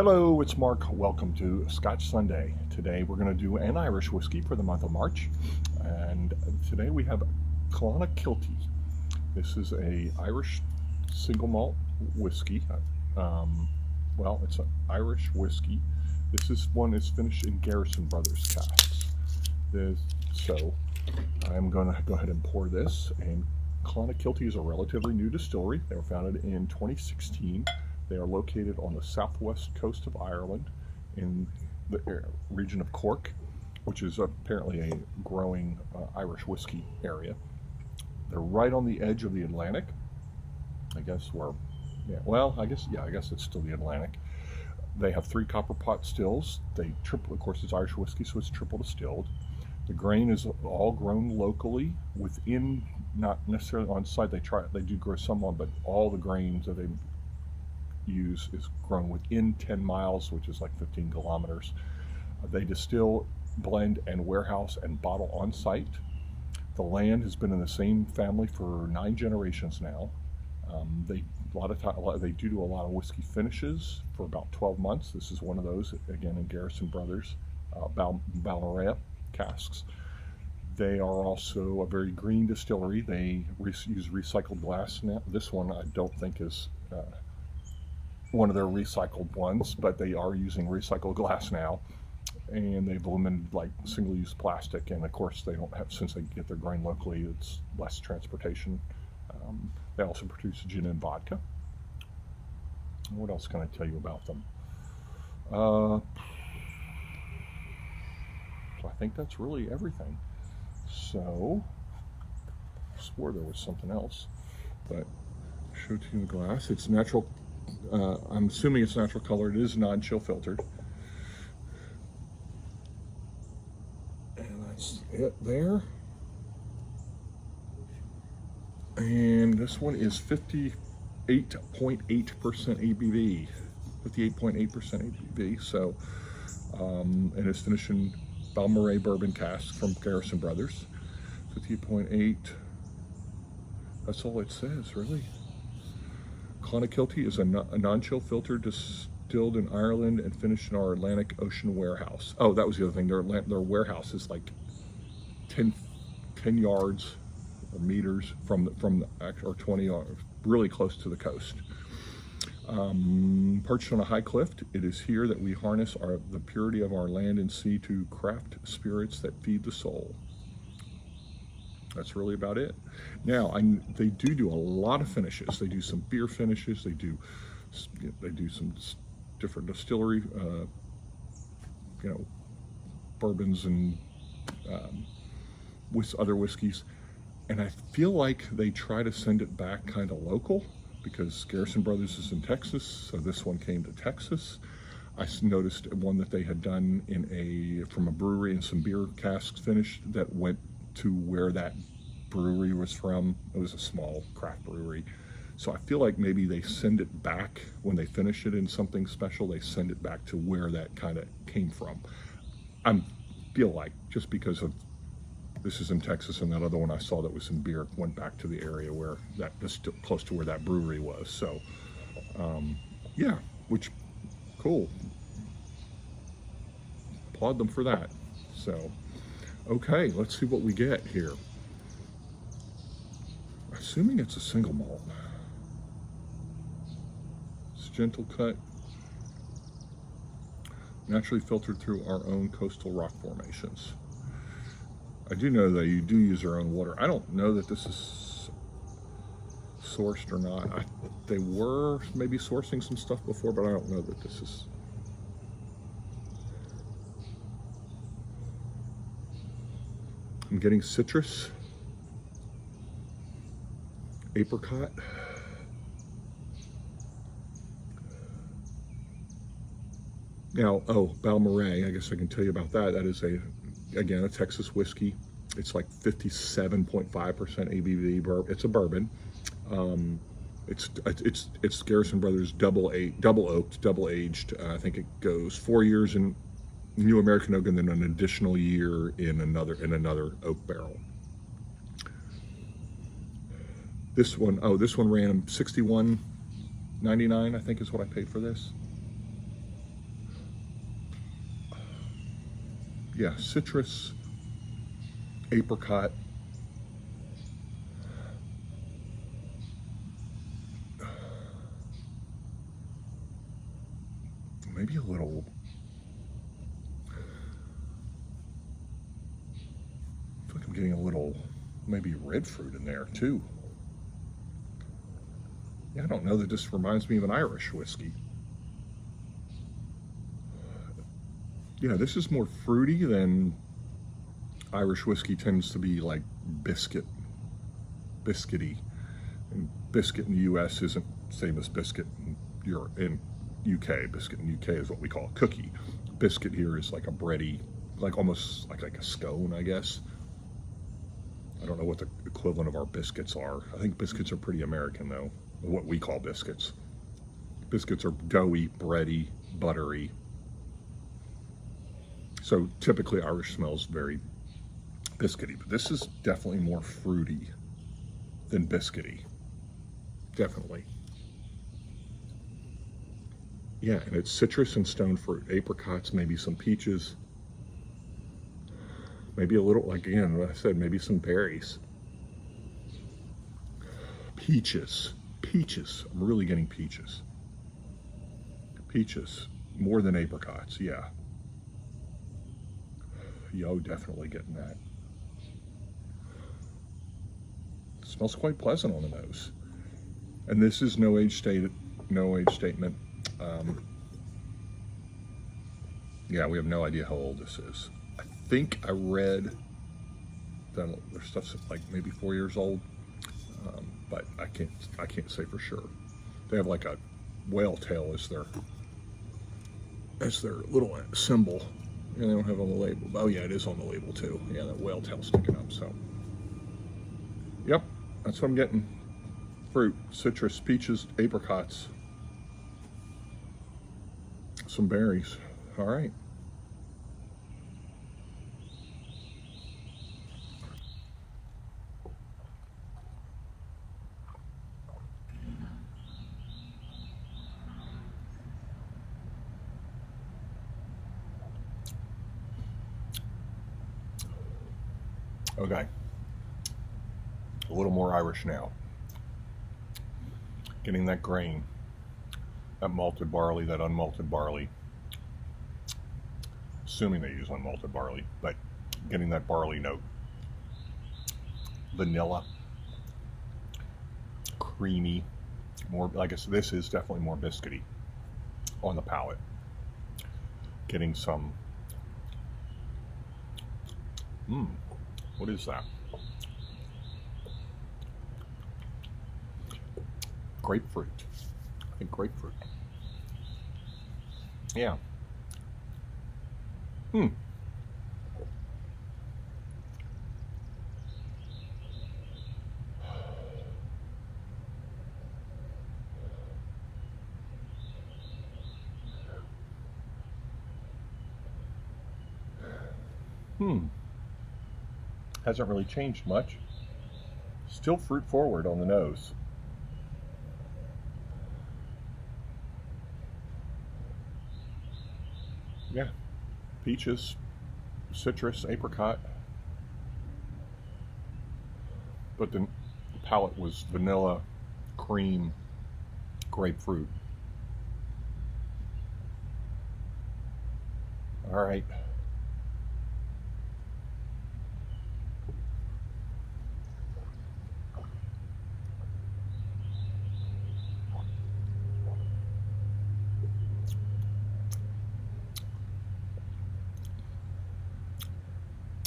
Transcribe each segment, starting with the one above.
Hello, it's Mark. Welcome to Scotch Sunday. Today we're going to do an Irish whiskey for the month of March. And today we have Clonakilty. This is a Irish single malt whiskey. Well, it's an Irish whiskey. This one is finished in Garrison Brothers casks. So I'm going to go ahead and pour this. And Clonakilty is a relatively new distillery. They were founded in 2016. They are located on the southwest coast of Ireland in the region of Cork, which is apparently a growing Irish whiskey area. They're right on the edge of the Atlantic. I guess it's still the Atlantic. They have 3 copper pot stills. Of course, it's Irish whiskey, so it's triple distilled. The grain is all grown locally within, not necessarily on site. They do grow some on, but all the grains that they use is grown within 10 miles, which is like 15 kilometers. They distill, blend, and warehouse and bottle on site. The land has been in the same family for 9 generations now. They do a lot of whiskey finishes for about 12 months. This is one of those, again, in Garrison Brothers, Balmorhea casks. They are also a very green distillery. They use recycled glass now. This one I don't think is one of their recycled ones, but they are using recycled glass now, and they've eliminated like single-use plastic. And of course, they don't have, since they get their grain locally, it's less transportation. They also produce gin and vodka. What else can I tell you about them? I think that's really everything. So I swore there was something else, but show to you in the glass. It's natural. I'm assuming it's natural color. It is non-chill filtered. And that's it there. And this one is 58.8% ABV. 58.8% ABV. So, and it's finished in Balmorhea bourbon cask from Garrison Brothers. 58.8. That's all it says, really. Clonakilty is a non-chill filter distilled in Ireland and finished in our Atlantic Ocean warehouse. Oh, that was the other thing. Their warehouse is like 10 yards or meters from or 20 yards, really close to the coast. Perched on a high cliff, it is here that we harness the purity of our land and sea to craft spirits that feed the soul. That's really about it. Now, they do a lot of finishes. They do some beer finishes. They do some different distillery, bourbons and with other whiskeys. And I feel like they try to send it back kind of local, because Garrison Brothers is in Texas, so this one came to Texas. I noticed one that they had done from a brewery and some beer casks finished that went to where that brewery was from. It was a small craft brewery. So I feel like maybe they send it back when they finish it in something special. They send it back to where that kind of came from. I feel like, just because of this is in Texas, and that other one I saw that was in beer went back to the area where close to where that brewery was. So yeah, which cool. Applaud them for that. So okay, let's see what we get here. Assuming it's a single malt. It's gentle cut, naturally filtered through our own coastal rock formations. I do know that you do use their own water. I don't know that this is sourced or not. They were maybe sourcing some stuff before, but I don't know that this is. I'm getting citrus, apricot, now, Balmorhea, I guess I can tell you about that. That is again, a Texas whiskey. It's like 57.5% ABV. It's a bourbon. It's Garrison Brothers double oaked, double aged. I think it goes 4 years in New American oak and then an additional year in another oak barrel. This one ran $61.99, I think is what I paid for this. Yeah, citrus, apricot. Maybe a little, I feel like I'm getting a little, maybe red fruit in there too. Yeah, I don't know that this reminds me of an Irish whiskey. Yeah, this is more fruity than Irish whiskey tends to be, like biscuity. And biscuit in the US isn't the same as biscuit in Europe, in UK. Biscuit in UK is what we call a cookie. Biscuit here is like a bready, like almost like a scone, I guess. I don't know what the equivalent of our biscuits are. I think biscuits are pretty American though, what we call biscuits. Biscuits are doughy, bready, buttery. So typically Irish smells very biscuity, but this is definitely more fruity than biscuity. Definitely. Yeah, and it's citrus and stone fruit, apricots, maybe some peaches, maybe a little, like again, what I said, maybe some berries. Peaches, peaches. I'm really getting peaches. Peaches, more than apricots, yeah. Yo, definitely getting that. It smells quite pleasant on the nose. And this is no age statement. Yeah, we have no idea how old this is. I think I read that their stuff's like maybe 4 years old, but I can't say for sure. They have like a whale tail as their little symbol. And they don't have on the label. Oh yeah, it is on the label too. Yeah, that whale tail sticking up. So, yep, that's what I'm getting. Fruit, citrus, peaches, apricots, some berries. All right. Okay. A little more Irish now. Getting that grain, that malted barley, that unmalted barley. Assuming they use unmalted barley, but getting that barley note. Vanilla. Creamy. More, like I said, this is definitely more biscuity on the palate. Getting some, what is that? Grapefruit. I think grapefruit. Yeah. Hasn't really changed much. Still fruit forward on the nose. Yeah, peaches, citrus, apricot. But the palate was vanilla, cream, grapefruit. All right.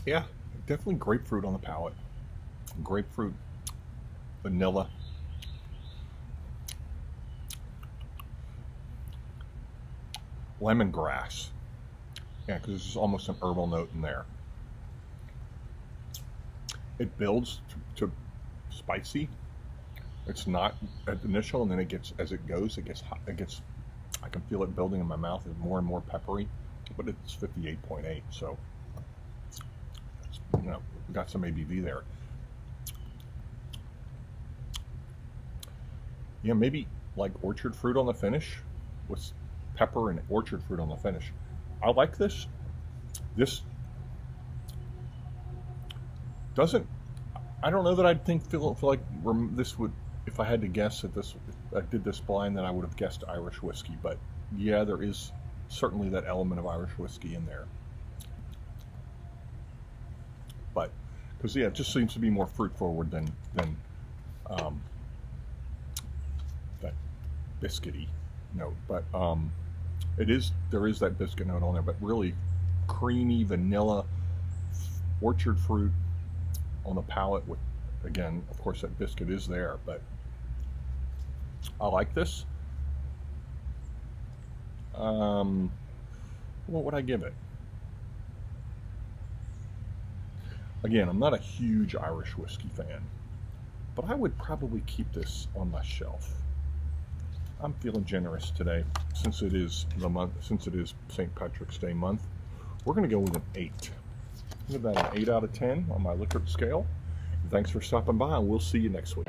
Yeah, definitely grapefruit on the palate. Grapefruit, vanilla. Lemongrass. Yeah, because there's almost an herbal note in there. It builds to spicy. It's not at the initial, and then it gets, as it goes, it gets hot. It gets, I can feel it building in my mouth. It's more and more peppery, but it's 58.8, so you know, got some ABV there. Yeah, maybe like orchard fruit on the finish, with pepper and orchard fruit on the finish. I like this. This I don't know that I'd feel like this would, if I had to guess at this, if I did this blind, then I would have guessed Irish whiskey. But yeah, there is certainly that element of Irish whiskey in there. But, because yeah, it just seems to be more fruit forward than that biscuity note. But there is that biscuit note on there, but really creamy vanilla orchard fruit on the palate. With, again, of course, that biscuit is there, but I like this. What would I give it? Again, I'm not a huge Irish whiskey fan, but I would probably keep this on my shelf. I'm feeling generous today, since it is St. Patrick's Day month. We're going to go with an 8. Give that an 8 out of 10 on my Likert scale. Thanks for stopping by, and we'll see you next week.